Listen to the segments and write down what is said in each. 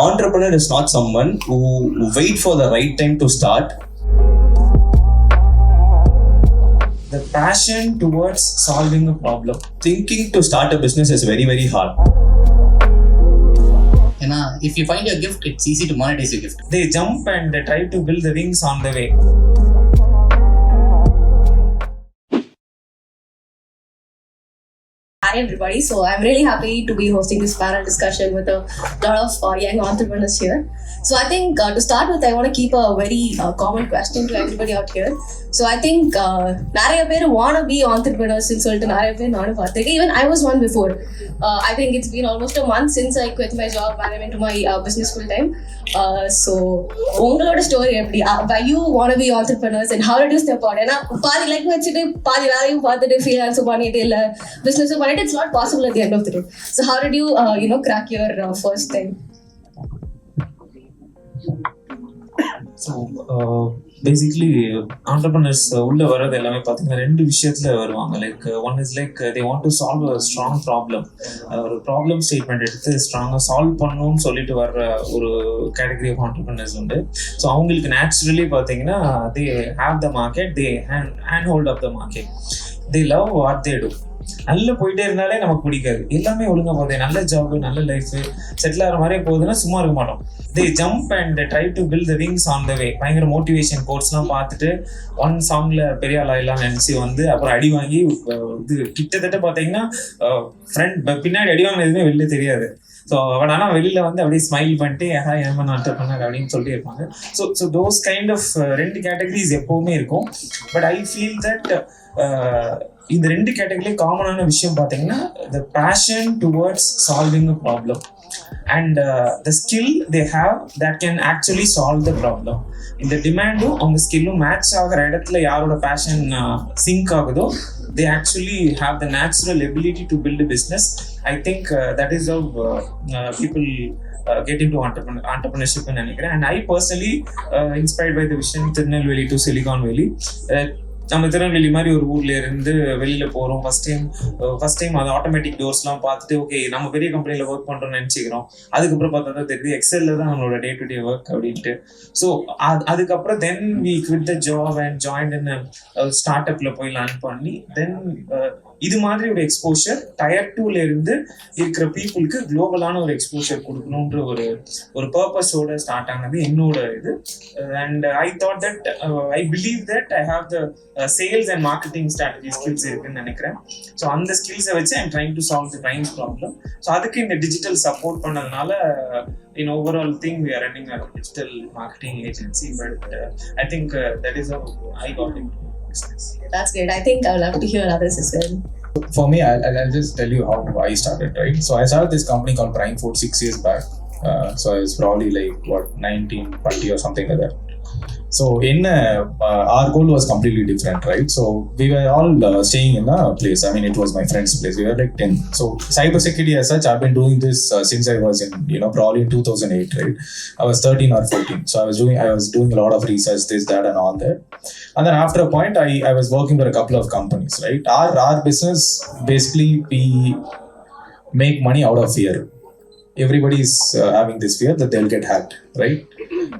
entrepreneur is not someone who wait for the right time to start. The passion towards solving a problem. Thinking to start a business is very, very hard. If you find your gift, it's easy to monetize your gift. They jump and they try to build the wings on the way. Hi everybody, so I'm really happy to be hosting this panel discussion with a lot of young entrepreneurs here. So I think to start with, I want to keep a very common question to everybody out here. So I think நிறைய பேர் wanna be entrepreneurs ன்னு சொல்லிட்டு நிறைய பேர் நானும் பார்த்திருக்கேன். Even I was one before. I think it's been almost a month since I quit my job and I went to my business full time. So உங்களோட story எப்படி? Why you wanna be entrepreneurs and how did you step out? ஏன்னா பாதி like வச்சுட்டு பாதி வேலையும் பார்த்துட்டு freelance பண்ணிட்டு இல்லை பிஸ்னஸ் பண்ணிட்டு it's not possible at the end of the day. So how did you crack your first time? So basically entrepreneurs உள்ள வர்றது எல்லாமே பார்த்தீங்கன்னா ரெண்டு விஷயத்துல வருவாங்க. Like one is like they want to solve a strong problem. ஒரு problem statement எடுத்து ஸ்ட்ராங்காக சால்வ் பண்ணணும்னு சொல்லிட்டு வர்ற ஒரு கேட்டகரி ஆஃப் ஆண்டர்பிரினர்ஸ் உண்டு. ஸோ அவங்களுக்கு நேச்சுரலி பார்த்தீங்கன்னா they have the market, they hand hold of the market, they love what they do. நல்லா போயிட்டே இருந்தாலே நமக்கு பிடிக்காது. எல்லாமே ஒழுங்கா போகுது, நல்ல ஜாப், நல்ல லைஃப், செட்டில் ஆகிற மாதிரியே போகுதுன்னா சும்மா இருக்க மாட்டோம். They jump and try to build the wings on the way. பயங்கர மோட்டிவேஷன் கோர்ஸ்லாம் பார்த்துட்டு ஒன் சாங்ல பெரிய ஆளாயிலாம் நினைச்சு வந்து அப்புறம் அடி வாங்கி இது கிட்டத்தட்ட பார்த்தீங்கன்னா ஃப்ரெண்ட் பின்னாடி அடி வாங்கின எதுவுமே வெளில தெரியாது. ஸோ பட் ஆனால் வெளியில் வந்து அப்படியே ஸ்மைல் பண்ணிட்டு ஏமா ஆண்டர்பிரினர் அப்படின்னு சொல்லிட்டு இருப்பாங்க. ஸோ தோஸ் கைண்ட் ஆஃப் ரெண்டு கேட்டகரிஸ் எப்போவுமே இருக்கும். பட் ஐ ஃபீல் தட் இந்த ரெண்டு கேட்டகரியிலே காமனான விஷயம் பார்த்தீங்கன்னா the passion towards solving a problem and the skill they have that can actually solve the problem. இந்த டிமாண்டும் அவங்க ஸ்கில்லும் மேட்ச் ஆகிற இடத்துல யாரோட பேஷன் சிங்க் ஆகுதோ they actually have the natural ability to build a business. I think that is how people get into entrepreneurship ன்னு நினைக்கிறேன். And I personally inspired by the vision Tirunelveli to Silicon Valley. நம்ம திருநெல்வேலி மாதிரி ஒரு ஊர்ல இருந்து வெளியில போறோம். ஃபர்ஸ்ட் டைம் அது ஆட்டோமேட்டிக் டோர்ஸ்லாம் பார்த்துட்டு ஓகே நம்ம பெரிய கம்பெனில ஒர்க் பண்றோம்னு நினைச்சுக்கிறோம். அதுக்கப்புறம் பார்த்தா தான் தெரியுது எக்ஸல்ல தான் நம்மளோட டே டு டே ஒர்க் அப்படின்ட்டு. ஸோ அதுக்கப்புறம் then we quit the job and join in ஸ்டார்ட் அப்ல போய் லேர்ன் பண்ணி தென் இது மாதிரி ஒரு எக்ஸ்போஷர் டயர் 2ல இருந்து இருக்கிற பீப்புளுக்கு குளோபலான ஒரு எக்ஸ்போஷர் கொடுக்கணுன்ற ஒரு பர்பஸோட ஸ்டார்ட் ஆனது என்னோட இது. And I thought that I believe that I have the sales and marketing strategy skills இருக்குன்னு நினைக்கிறேன். ஸோ அந்த ஸ்கில்ஸை வச்சு I'm trying to solve the clients problem. So அதுக்கு இந்த டிஜிட்டல் சப்போர்ட் பண்ணதுனால in overall thing we are running a digital marketing agency, but I think that is how I got into business. That's great. I think I would love to hear others as well. For me, I'll just tell you how I started, right? So I started this company called Prime Food 6 years back. So I was probably like 19, 20 or something like that. So our goal was completely different, right? So we were all staying in a place. I mean, it was my friend's place. We were like 10. So cybersecurity as such, I've been doing this since I was in, probably in 2008, right? I was 13 or 14. So I was doing a lot of research, this, that, and all that. And then after a point, I was working for a couple of companies, right? Our business, basically, we make money out of fear. Everybody is having this fear that they'll get hacked, right?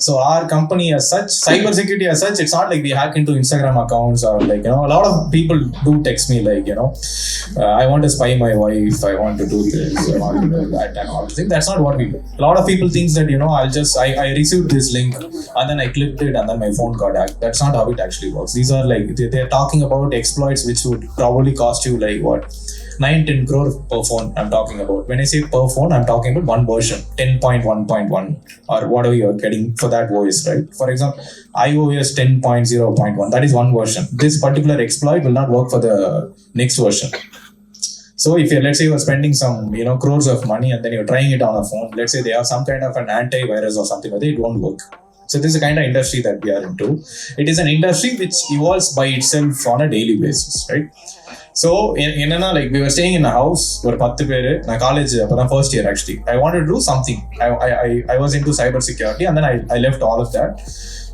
So our company as such, cybersecurity as such, it's not like we hack into Instagram accounts or like, a lot of people do text me like, I want to spy my wife, I want to do this, I want to do that and all. That's not what we do. A lot of people think that, I received this link and then I clicked it and then my phone got hacked. That's not how it actually works. These are like, they're talking about exploits which would probably cost you like 9-10 crore per phone I'm talking about. When I say per phone, I'm talking about one version, 10.1.1 or whatever you're getting for that voice, right? For example, iOS 10.0.1, that is one version. This particular exploit will not work for the next version. So if let's say you're spending some, crores of money and then you're trying it on a phone, let's say they have some kind of an antivirus or something like that, it won't work. So this is the kind of industry that we are into. It is an industry which evolves by itself on a daily basis, right? So என்னன்னா like we were staying in a house ஒரு 10 பேரு. நான் college அப்பதான் first year actually. I wanted to do something. I was into cyber security and then I left all of that.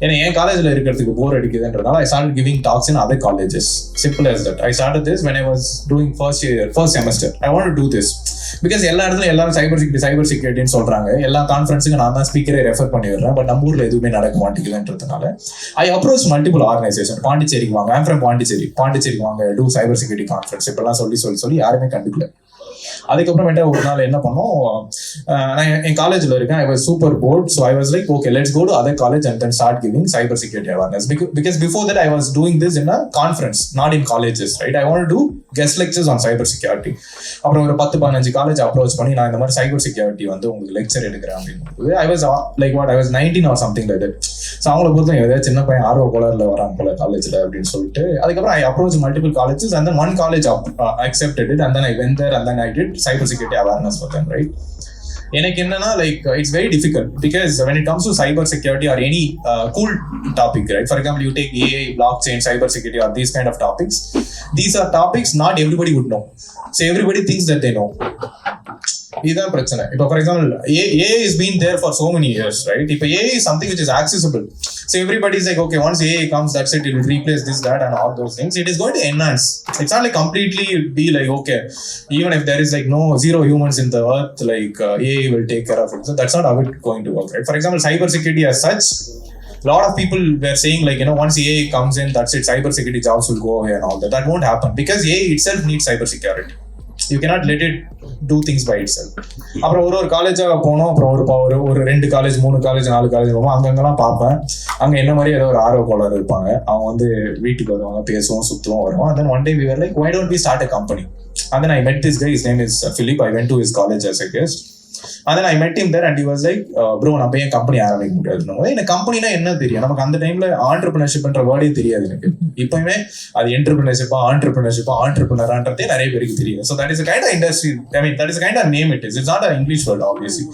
ஏன்னா என் காலேஜ்ல இருக்கிறதுக்கு போர் அடிக்குதுன்றதுனால I started giving talks in other colleges. Simple as that. I started this when I was doing first semester. I wanted to do this. Because எல்லா இடத்துல எல்லாரும் சைபர் செக்யூரிட்டின்னு சொல்றாங்க. எல்லா கான்ஃபரன்ஸுக்கு நான் தான் ஸ்பீக்கரை ரெஃபர் பண்ணி விடுறேன். பட் நம்ம ஊர்ல எதுவுமே நடக்க மாட்டேங்குதுன்றதுனால ஐ அப்ரோச் மல்டிபிள் ஆர்கனைசேஷன். பாண்டிச்சேரிக்கு வாங்க, ஐம் ஃப்ரம் பாண்டிச்சேரிக்கு வாங்க, டூ சைபர் செக்யூரிட்டி கான்ஃபரன்ஸ் இப்பெல்லாம் சொல்லி யாருமே கண்டுக்கல. அதுக்கப்புறமேட்டா ஒரு நாள் என்ன பண்ணோம், நான் என் காலேஜ்ல இருக்கேன். I was super bored. So I was like, okay, let's go to other college and then start giving cyber security awareness. Because before that I was doing this in a conference, not in colleges, right? I want to guest lectures on cyber security. அப்புறம் ஒரு 10-15 college approach பண்ணி நான் இந்த மாதிரி cyber security வந்து உங்களுக்கு lecture எடுக்கிறேன் அப்படின்னு. ஐ was like I was 19 or something like that. So அவங்கள பொறுத்த ஏதாவது சின்ன பையன் ஆர்வ கோளர்ல வராங்க போல காலேஜ்ல அப்படின்னு சொல்லிட்டு அதுக்கப்புறம் I approach multiple colleges and then one college accepted it and then I went there and then I did cyber security awareness for them, right? எனக்கு என்னன்னா like it's very difficult because when it comes to cyber security or any cool topic, right? For example, you take AI, blockchain, cyber security or these kind of topics. These are topics not everybody would know. So everybody thinks that they know. இதுதான் பிரச்சனை. இப்போ for example AI is been there for so many years, right? இப்போ AI is something which is accessible. So everybody is like, okay, once AI comes, that's it, it will replace this, that and all those things. It is going to enhance. It's not like completely be like, okay, even if there is like zero humans in the earth, like AI will take care of it. So that's not how it's going to work, right? For example, cyber security as such, a lot of people were saying like, once AI comes in, that's it, cyber security jobs will go away and all that. That won't happen because AI itself needs cyber security. You cannot let it do things by itself. அப்புறம் ஒரு காலேஜாக போனோம். அப்புறம் ஒரு 2 college 3 college 4 college போவோம். அங்கங்கெல்லாம் பார்ப்பேன். அங்கே என்ன மாதிரி ஏதோ ஒரு ஆர்வ கோளாறு இருப்பாங்க. அவங்க வந்து வீட்டுக்கு வருவாங்க, பேசுவோம், சுற்றுவோம், வருவோம். And then one day we were like, why don't we start a company? And then I met this guy, his name is Philip. I went to his college as a guest. And then I met him there and he was like, bro, நம்ம ஏன் company ஆரம்பிக்க முடியாது? எனக்கு கம்பெனினா என்ன தெரியும்? நமக்கு அந்த டைம்ல ஆண்டர்பிரினர்ஷிப்ன்ற வேர்டே தெரியாது எனக்கு. இப்பயுமே அது என்டர்பிரினர்ஷிப்பா ஆண்டர்பிரினரான்றதே நிறைய பேருக்கு தெரியும். So that is a kind of industry. I mean, that is a kind of name it is. It's not an English word, obviously.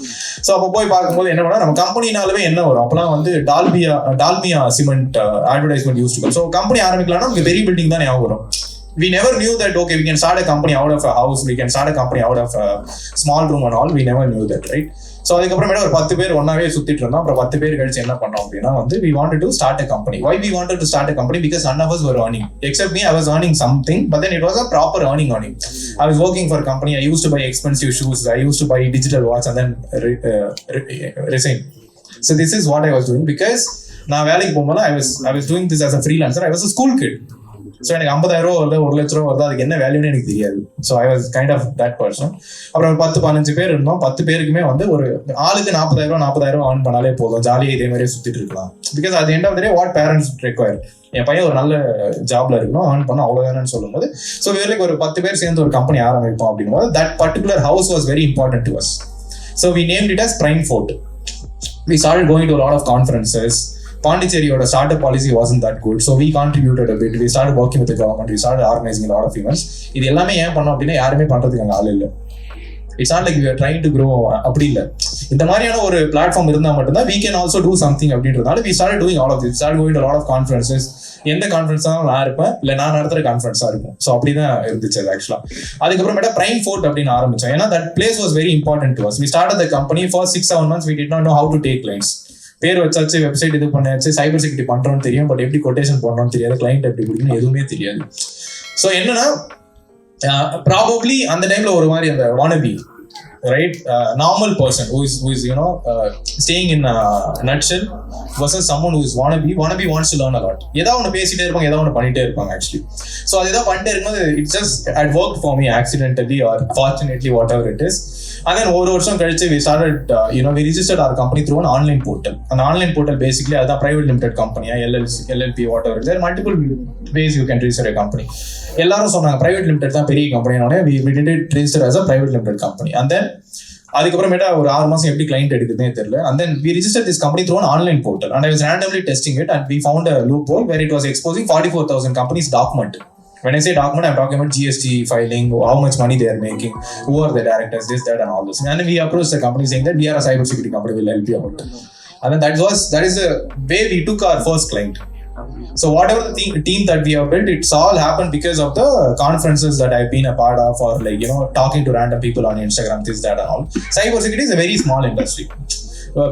So அப்போ போய் பார்க்கும்போது என்ன பண்ணா, நம்ம கம்பெனினாலுமே என்ன வரும்? அப்பெல்லாம் வந்து Dalmia cement advertisement use to. So company ஆரம்பிக்கலாம்னா நமக்கு பெரிய பில்டிங் தான் ஞாபகம் வரும். We never knew that, okay, we can start a company out of a house, we can start a company out of a small room and all. We never knew that, right? So அதுக்கப்புறமேட்டு ஒரு 10 பேர் ஒன்னாவே சுத்திட்டு இருந்தோம். அப்புறம் 10 பேர் கழிச்சு என்ன பண்ணோம் அப்படின்னா வந்து we wanted to start a company. Why we wanted to start a company? Because none of us were earning. Except me, I was earning something, but then it was a proper earning. I was working for a company. I used to buy expensive shoes. I used to buy digital watch and then resign. So this is what I was doing because நான் வேலைக்கு போகும்போது I was doing this as a freelancer. I was a school kid. So எனக்கு 50,000 வருது, 1,00,000 வருது, அதுக்கு என்ன வேல்யூன்னு எனக்கு தெரியாது. So I was kind of that person. அப்புறம் ஒரு 10-15 பேர் இருந்தோம். 10 பேருக்குமே வந்து ஒரு ஆளுக்கு 40,000 earn பண்ணாலே போதும், ஜாலியாக இதே மாதிரியே சுற்றிட்டு இருக்கலாம். பிகாஸ் அது end of the day what parents require, என் பையன் ஒரு நல்ல ஜாப்ல இருக்கணும், earn பண்ண அவ்வளோதானு சொல்லும்போது, ஸோ வேலைக்கு ஒரு 10 பேர் சேர்ந்து ஒரு கம்பெனி ஆரம்பிப்போம் அப்படிங்கும்போது that particular house was very important to us. So we named it as Prime Fort. We started going to a lot of conferences. Pondicherry's startup policy wasn't that good, so we contributed a bit. We started working with the government. We started organizing a lot of events. இது எல்லாமே ஏன் பண்ணோம் அப்படின்னா யாருமே பண்றதுக்கு அங்கே ஆள் இல்லை. It's not like we are trying to grow. அப்படி இல்லை. இந்த மாதிரியான ஒரு பிளாட்ஃபார்ம் இருந்தால் மட்டும்தான் we can also do something அப்படின்றதுனால we started doing all of this. We started going to a lot of conferences. எந்த கான்ஃபரன்ஸாக நான் இருப்பேன், இல்லை நான் நடத்துகிற கான்ஃபரன்ஸாக இருக்கும். ஸோ அப்படிதான் இருந்துச்சு அது ஆக்சுவலாக. அதுக்கப்புறமேட்டா பிரைம் ஃபோர்ட் அப்படின்னு ஆரம்பிச்சோம். ஏன்னா that place was very important to us. We started the company for 6-7 months. We did not know how to take clients. பேர் வச்சாச்சு, வெப்சைட் இது பண்ணியாச்சு, சைபர் செக்யூரிட்டி பண்றோம்னு தெரியும், பட் எப்படி கொட்டேஷன் போடணும்னு தெரியாது, கிளைண்ட் எப்படி பிடிக்கணும் எதுவுமே தெரியாது. ஸோ என்னன்னா ப்ராபப்ளி அந்த டைம்ல ஒரு மாதிரி அந்த wannabe, right, normal person who is staying in a nutshell versus someone who is wannabe wants to learn a lot. ஏதாவது ஒன்று பேசிட்டே இருப்பாங்க, ஏதாவது ஒன்று பண்ணிட்டே இருப்பாங்க ஆக்சுவலி. ஸோ அது ஏதாவது பண்ணிட்டே இருக்கும்போது it's just it worked for me accidentally or fortunately, whatever it is. And then ஒரு வருஷம் கழிச்சு we started we registered our company through an online portal. An online portal basically அதான் private limited company, LLP, whatever. There are multiple ways you can register a company. எல்லாரும் சொன்னாங்க private limited தான் பெரிய கம்பெனியோட. we did it register as a private limited company. And then அதுக்கப்புறமேட்டா ஒரு 6 மாசம் எப்படி client எடுக்குதுன்னே தெரியல. And then we registered this company through an online portal and I was randomly testing it and we found a loophole where it was exposing 44,000 companies' document. When I say document, I'm talking about GST filing, how much money they are making, who are the directors, this, that, and all this. And then we approached the company saying that we are a cyber security company, we'll help you out. And then that is the way we took our first client. So whatever the team that we have built, it's all happened because of the conferences that I've been a part of, or talking to random people on Instagram, this, that, and all. Cyber security is a very small industry.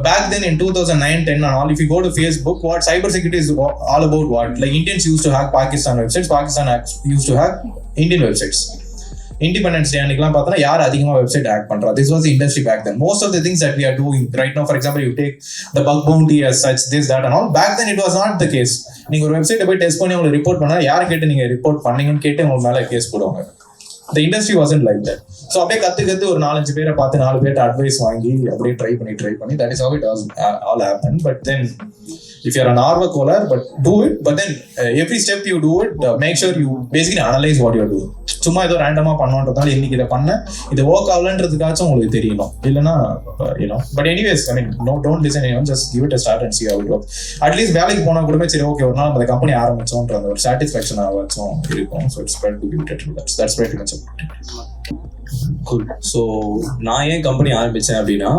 Back then in 2009-10 and all, if you go to Facebook, what cyber security is all about, what like Indians used to hack Pakistan websites, Pakistan used to hack Indian websites. Independence day அன்னைக்குலாம் பார்த்தோன்னா யார் அதிகமாக website hack பண்றா. This was industry back then. Most of the things that we are doing right now, for example you take the bug bounty as such this that and all. Back then it was not the case. நீங்க ஒரு வெப்சைட்டை போய் test பண்ணி உங்களுக்கு report பண்ணா யாரை கேட்டு நீங்க ரிப்போர்ட் பண்ணீங்கன்னு கேட்டு உங்க மேல கேஸ் போடுவாங்க. The industry wasn't like that. So அப்படியே கத்து ஒரு 4-5 பேரை பார்த்து 4 பேர்ட்ட அட்வைஸ் வாங்கி அப்படியே ட்ரை பண்ணி that is how it all happened. But then if you're an ஆர்வ Kolaar, but do it. But then every step you do it, make sure you basically analyze what you're doing. சும்மா ஏதோ ரேண்டமா பண்ணுன்றதால இன்னைக்கு இதை பண்ண இது ஒர்க் ஆகலன்றதுக்காச்சும் உங்களுக்கு தெரியணும். இல்லைன்னா but anyways I mean don't listen anyone, just give it a start and see how it works. At least வேலைக்கு போனா கூட சரி ஓகே ஒரு நாள் நம்ம கம்பெனி ஆரம்பிச்சோன்ற அந்த ஒரு சாட்டிஸ்ஃபேக்ஷன் ஆகாச்சும் இருக்கும். So it's better to give it a try. That's pretty much it. Cool. So நான் ஏன் கம்பெனி ஆரம்பித்தேன் அப்படின்னா,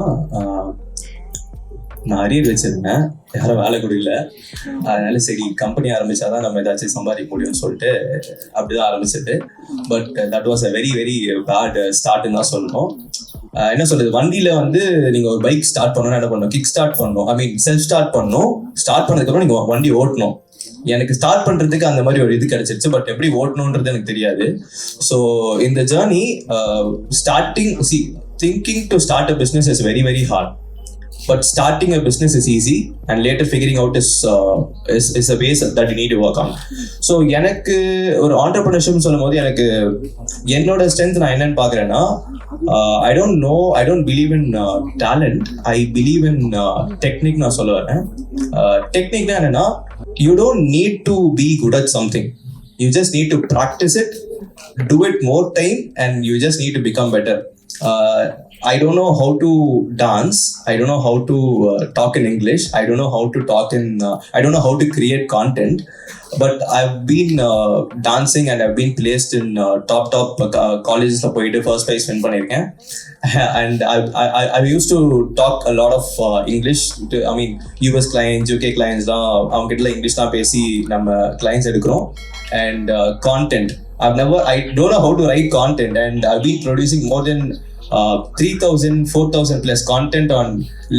நான் அரியர் வச்சிருந்தேன், யாரும் வேலை கொடுக்கல. அதனால சரி கம்பெனி ஆரம்பிச்சாதான் நம்ம ஏதாச்சும் சம்பாதிக்க முடியும்னு சொல்லிட்டு அப்படிதான் ஆரம்பிச்சது. But that was a very very bad ஸ்டார்ட்னு தான் சொல்லணும். என்ன சொல்றது, வண்டியில வந்து நீங்க ஒரு பைக் ஸ்டார்ட் பண்ணணும், என்ன பண்ணணும், கிக் ஸ்டார்ட் பண்ணணும், ஐ மீன் செல்ஃப் ஸ்டார்ட் பண்ணணும். ஸ்டார்ட் பண்ணதுக்கப்புறம் நீங்க வண்டி ஓட்டணும். எனக்கு ஸ்டார்ட் பண்றதுக்கு அந்த மாதிரி ஒரு இது கிடைச்சிருச்சு, பட் எப்படி ஓட்டணும்ன்றது எனக்கு தெரியாது. ஸோ இந்த journey starting thinking to start a business is very very hard. But starting a business is easy, and later figuring out is a ways that you need to work on. So எனக்கு ஒரு entrepreneurship சொல்லும்போது எனக்கு என்னோட strength நான் என்னன்னு பார்க்குறேன்னா, I don't believe in talent. I believe in technique. நான் சொல்ல வரேன். டெக்னிக்னா என்னன்னா, you don't need to be good at something. You just need to practice it, do it more time, and you just need to become better. I don't know how to dance. I don't know how to talk in English. I don't know how to talk in. I don't know how to create content. But I've been dancing and I've been placed in top colleges. La poite first prize win pannirken. And I used to talk a lot of English. I mean US clients, UK clients la avanga kitta English la pesi நம்ம clients எடுக்கிறோம். And content. I don't know how to write content, and I've been producing more than 3,000, 4,000 plus content on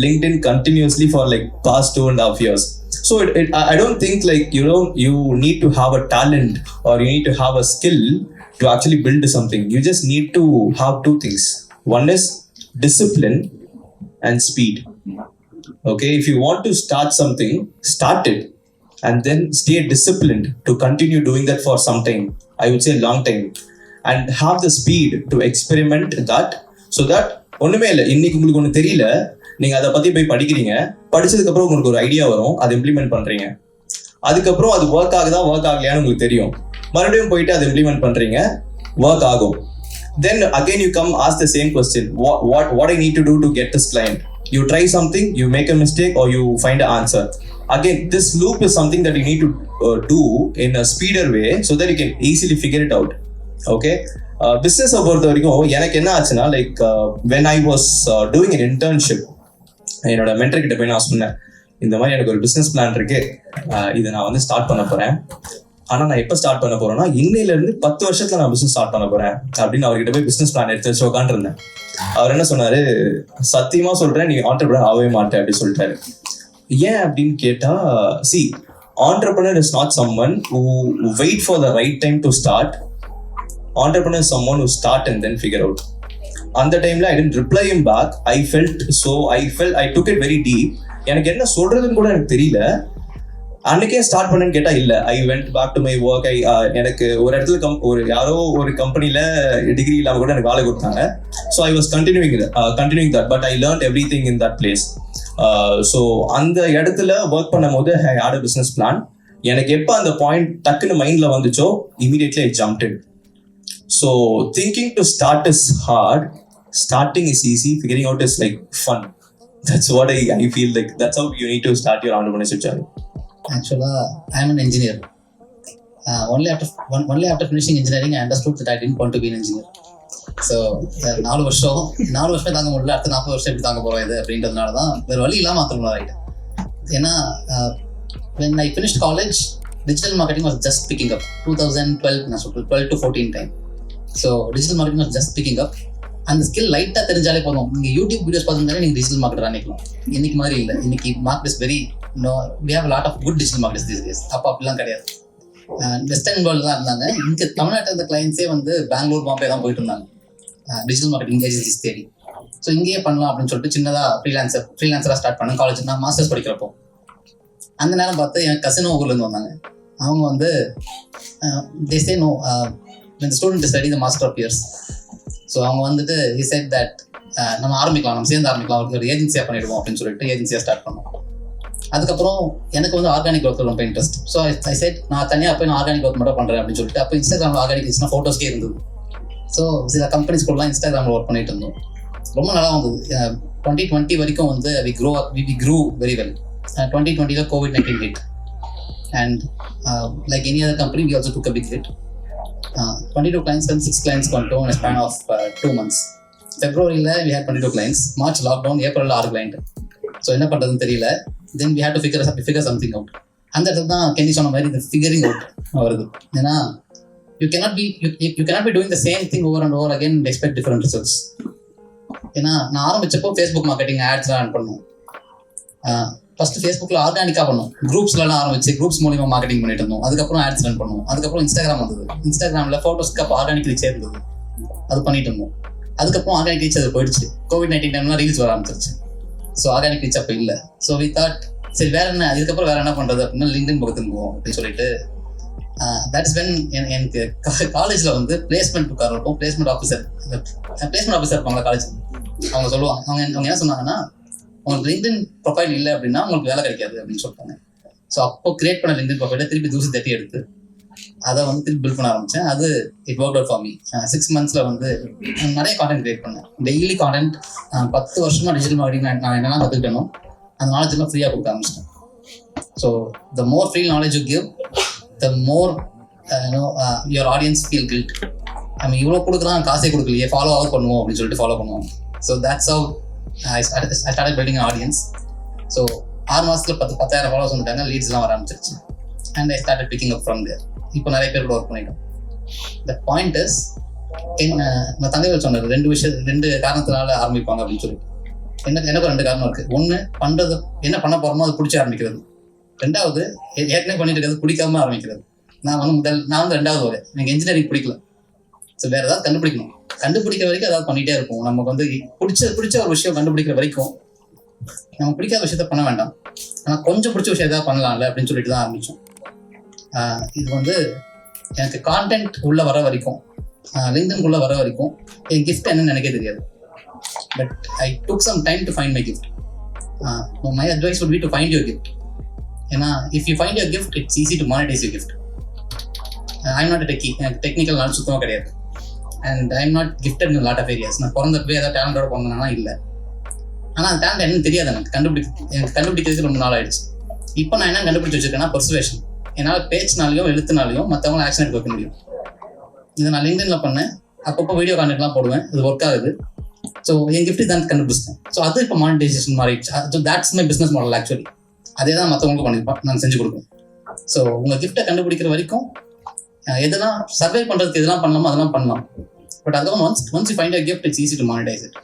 LinkedIn continuously for like past 2.5 years. So I don't think like you need to have a talent or you need to have a skill to actually build something. You just need to have two things. One is discipline and speed. Okay, if you want to start something, start it and then stay disciplined to continue doing that for some time. I would say long time, and have the speed to experiment that. So that ஒண்ணுமே இல்லை, இன்னைக்கு உங்களுக்கு ஒன்று தெரியல, நீங்க அதை பத்தி போய் படிக்கிறீங்க, படிச்சதுக்கு அப்புறம் உங்களுக்கு ஒரு ஐடியா வரும், அதை இம்ப்ளிமெண்ட் பண்றீங்க. அதுக்கப்புறம் அது ஒர்க் ஆகலையான்னு உங்களுக்கு தெரியும், மறுபடியும் போயிட்டு அதை இம்ப்ளிமெண்ட் பண்றீங்க, ஒர்க் ஆகும். Then again you come ask the same question, what I need to do to get this client. You try something, you make a mistake, or you find an answer. Again, this loop is something that you need to do in a speeder way so that you can easily figure it out. Okay. பிஸ்னஸை பொறுத்த வரைக்கும் எனக்கு என்ன ஆச்சுன்னா, like when I was doing an internship, என்னோட mentor கிட்ட போய் நான் சொன்னேன், இந்த மாதிரி எனக்கு ஒரு பிஸ்னஸ் பிளான் இருக்கு, இதை நான் வந்து ஸ்டார்ட் பண்ண போறேன். ஆனால் நான் எப்போ ஸ்டார்ட் பண்ண போறேன்னா, இன்னையிலேருந்து 10 வருஷத்துல நான் பிஸ்னஸ் ஸ்டார்ட் பண்ண போறேன் அப்படின்னு அவர்கிட்ட போய் பிஸ்னஸ் பிளான் எடுத்து வச்சு உட்காந்துருந்தேன். அவர் என்ன சொன்னாரு, சத்தியமா சொல்றேன் நீ ஆண்டர்பிரனர் ஆகவே மாட்டேன் அப்படின்னு சொல்லிட்டாரு. ஏன் அப்படின்னு கேட்டா, see, entrepreneur is not someone who wait for the right time to start. Entrepreneur is someone who start and then figure out. அந்த டைம்ல I didn't reply him back. I took it very deep. எனக்கு என்ன சொல்றதுன்னு கூட எனக்கு தெரியல. அன்னைக்கே start பண்ணேன்னு கேட்டா இல்ல. I went back to my work. எனக்கு ஒரு இடத்துல யாரோ ஒரு கம்பெனில டிகிரி இல்லாம கூட எனக்கு வேலை கொடுத்தாங்க. So I was continuing that, but I learned everything in that place. So அந்த இடத்துல ஒர்க் பண்ணும் போது I had a business plan. எனக்கு எப்ப அந்த பாயிண்ட் டக்குன்னு மைண்ட்ல வந்துச்சோ immediately I jumped in. So thinking to start is hard, starting is easy, figuring out is like fun. That's what I feel like. That's how you need to start your entrepreneurship journey. Actually, I am an engineer. Only after finishing engineering, I understood that I didn't want to be an engineer. So 4 வருஷம் தாங்க முடியல, அடுத்த 40 வருஷம் எப்படி தாங்க போகிறோம் இது அப்படின்றதுனால தான் வேறு வழி இல்லாமல் மாற்றணும் ஆகிட்டேன். ஏன்னா when I finished college, digital marketing was just picking up. 2012 நான் சொல்கிறேன், 12 to 14 time. So digital marketing was just picking up. அந்த ஸ்கில் லைட்டாக தெரிஞ்சாலே போதும். நீங்கள் யூடியூப் வீடியோஸ் பார்த்துருந்தாலே நீங்கள் டிஜிட்டல் மார்க்கெட்டர் ஆகிக்கலாம். இன்னைக்கு மாதிரி இல்லை. இன்னைக்கு market is very we have lot of good digital marketers these days. அப்போ அப்படிலாம் கிடையாது. வெஸ்டர்ன் வேர்ல்டு தான் இருந்தாங்க. இங்கே தமிழ்நாட்டில் இருந்த கிளைண்ட்ஸே வந்து பெங்களூர், பாம்பே தான் போயிட்டு இருந்தாங்க டிஜிட்டல் மார்க்கெட்டிங் ஏஜென்சிஸ் தேடி. ஸோ இங்கேயே பண்ணலாம் அப்படின்னு சொல்லிட்டு சின்னதாக ஃப்ரீலான்சராக ஸ்டார்ட் பண்ணேன். காலேஜ் நான் மாஸ்டர்ஸ் படிக்கிறப்போ அந்த நேரம் பார்த்து என் கசினும் ஊர்லேருந்து வந்தாங்க. அவங்க வந்து they say no when the student is study the master of years. So அவங்க வந்துட்டு he said that நம்ம சேர்ந்து ஆரம்பிக்கலாம், ஒரு ஏஜென்சியாக பண்ணிடுவோம் அப்படின்னு சொல்லிட்டு ஏஜென்சியாக ஸ்டார்ட் பண்ணோம். அதுக்கப்புறம் எனக்கு வந்து ஆர்கானிக் க்ரோத் ரொம்ப இன்ட்ரெஸ்ட். ஸோ ஐ செட் நான் தனியாக போய் நான் ஆர்கானிக் க்ரோத் மட்டும் பண்ணுறேன் அப்படின்னு சொல்லிட்டு அப்போ இன்ஸ்டாகிராமில் ஆர்கானிக் ரீச்னா ஃபோட்டோஸ்க்கே இருந்தது. ஸோ சில கம்பெனிஸ்குள்ளலாம் இன்ஸ்டாகிராமில் ஒர்க் பண்ணிட்டு இருந்தோம். ரொம்ப நல்லா வந்தது. 2020 வரைக்கும் வந்து we grew very well. 2020 COVID-19 hit and like any other company we also took a big hit. 22 clients and 6 clients கொண்டோம் in a span of 2 months. February we had 22 clients, March lockdown, April 6 client. So என்ன பண்ணுறதுன்னு தெரியல. then we had to figure something out. அந்த இடத்துல தான் Kenny சொன்ன மாதிரி இந்த ஃபிகரிங் அவுட் வருது. ஏன்னா you cannot be doing the same thing over and over again and expect different results. ஏன்னா நான் ஆரம்பிச்சப்போ ஃபேஸ்புக் மார்க்கெட்டிங் ஆட்ஸ்லாம் ரன் பண்ணுவோம். ஃபர்ஸ்ட் ஃபேஸ்புக்கில் ஆர்கானிக்காக பண்ணுவோம். குரூப்ஸ்லாம் ஆரம்பிச்சு குரூப்ஸ் மூலியமாக மார்க்கெட்டிங் பண்ணிட்டு இருந்தோம். அதுக்கப்புறம் ஆட்ஸ் ரன் பண்ணுவோம். அதுக்கப்புறம் இன்ஸ்டாகிராம் வந்தது. இன்ஸ்டாகிராமில் ஃபோட்டோஸ்க்கு அப்போ ஆர்கானிக் ரீச் இருந்தது, அது பண்ணிட்டு இருந்தோம். அதுக்கப்புறம் ஆர்கானிக் ரீச் அது போயிடுச்சு. COVID-19 டைம்லாம் ரீல்ஸ் வர ஆரம்பிச்சிருச்சு. ஸோ ஆர்கானிக் ரீச் அப்போ இல்லை. ஸோ வி தாட் சரி வேற என்ன, அதுக்கப்புறம் வேற என்ன பண்ணுறது அப்படின்னா லிங்க்டின் பக்கத்துக்கு போவோம் அப்படின்னு சொல்லிட்டு தட் இஸ் வென் எனக்கு காலேஜில் வந்து பிளேஸ்மெண்ட் உட்காரப்போ பிளேஸ்மெண்ட் ஆஃபீஸர் இருப்பாங்களா காலேஜ், அவங்க சொல்லுவாங்க, அவங்க என்ன சொன்னாங்கன்னா உங்களுக்கு லிங்க்டின் ப்ரொஃபைல் இல்லை அப்படின்னா உங்களுக்கு வேலை கிடைக்காது அப்படின்னு சொல்லிட்டாங்க. ஸோ அப்போ கிரியேட் பண்ண லிங்க்டின் ப்ரொஃபைலை திருப்பி தூசி தட்டி எடுத்து அதை வந்து திருப்பி பில்ட் பண்ண ஆரம்பித்தேன். அது it work out for me. 6 months வந்து நிறைய கான்டென்ட் கிரியேட் பண்ணேன். Daily content. 10 வருஷமாக டிஜிட்டல் மார்க்கெட்டிங் நான் என்னெல்லாம் கற்றுக்கிட்டேனோ அந்த நாலேஜ் எல்லாம் ஃப்ரீயாக கொடுக்க ஆரம்பிச்சிட்டேன். So the more free knowledge you give the more your audience feel guilt. நம்ம இவ்வளோ கொடுக்குறான் காசே கொடுக்கலையே, ஃபாலோ பண்ணுவோம் அப்படின்னு சொல்லிட்டு ஃபாலோ பண்ணுவோம். So that's how I started building an audience. So 6 மாதத்தில் 10,000 ஃபாலோவர்ஸ் வந்துட்டாங்க, லீட்ஸ்லாம் வர ஆரம்பிச்சிருச்சு. And I started picking up from there. இப்போ நிறைய பேர் கூட ஒர்க் பண்ணிட்டோம். The point is நான் தங்கைகள் சொன்னது 2 காரணத்தினால ஆரம்பிப்பாங்க அப்படின்னு சொல்லிட்டு எனக்கு 2 காரணம் இருக்குது. ஒன்று பண்ணுறது என்ன பண்ண போகிறோமோ அது பிடிச்சி ஆரம்பிக்கிறது. 2வது ஏற்கனவே பண்ணிட்டு இருக்கிறது பிடிக்காம ஆரம்பிக்கிறது. நான் வந்து 2வது வகை. எனக்கு இன்ஜினியரிங் பிடிக்கல. ஸோ வேற ஏதாவது கண்டுபிடிக்கிற வரைக்கும் ஏதாவது பண்ணிகிட்டே இருப்போம். நமக்கு வந்து பிடிச்ச ஒரு விஷயம் கண்டுபிடிக்கிற வரைக்கும் நம்ம பிடிக்காத விஷயத்த பண்ண வேண்டாம், ஆனால் கொஞ்சம் பிடிச்ச விஷயம் ஏதாவது பண்ணலாம்ல அப்படின்னு சொல்லிட்டு தான் ஆரம்பித்தோம். இது வந்து எனக்கு கான்டென்ட் உள்ளே வர வரைக்கும், லிங்க்டின்குள்ளே வர வரைக்கும் என் கிஃப்ட் என்னன்னு எனக்கே தெரியாது. But I took some time to find my gift. My advice would be to find your gift. ஏன்னா if you find your gift it's easy to monetise your gift. I am not techie, எனக்கு technical knowledge சுத்தமாக கிடையாது. And I am not gifted in lot of areas. நான் பிறந்தப்பவே ஏதாவது டேலண்டோட பிறந்தேன்னா இல்லை. ஆனால் அந்த டேலண்ட் என்னன்னு தெரியாது எனக்கு. கண்டுபிடிக்கிறதுக்கு ரொம்ப நாள் ஆயிடுச்சு. இப்போ நான் என்ன கண்டுபிடிச்சி வச்சிருக்கேன்னா பர்சுவேஷன். என்னால் பேச்சினாலையும் எழுத்துனாலையும் மற்றவங்களும் ஆக்ஷன் எடுக்க வைக்க முடியும். இதை நான் லிங்க்டின்ல பண்ணேன். அப்பப்போ வீடியோ கான்டென்ட்லாம் போடுவேன், இது ஒர்க் ஆகுது. ஸோ என் கிஃப்ட் தான் கண்டுபிடிச்சேன். ஸோ அது இப்போ மானிட்டைசேஷன் மாறிடுச்சு. So that's my business model actually. அதே தான் மற்றவங்களுக்கு நான் செஞ்சு கொடுப்பேன். ஸோ உங்கள் கிஃப்ட்டை கண்டுபிடிக்கிற வரைக்கும் எதெல்லாம் சர்வை பண்ணுறதுக்கு எதெல்லாம் பண்ணலாமோ அதெல்லாம் பண்ணலாம். பட் அதுவும் once you find a gift it's easy to monetise it.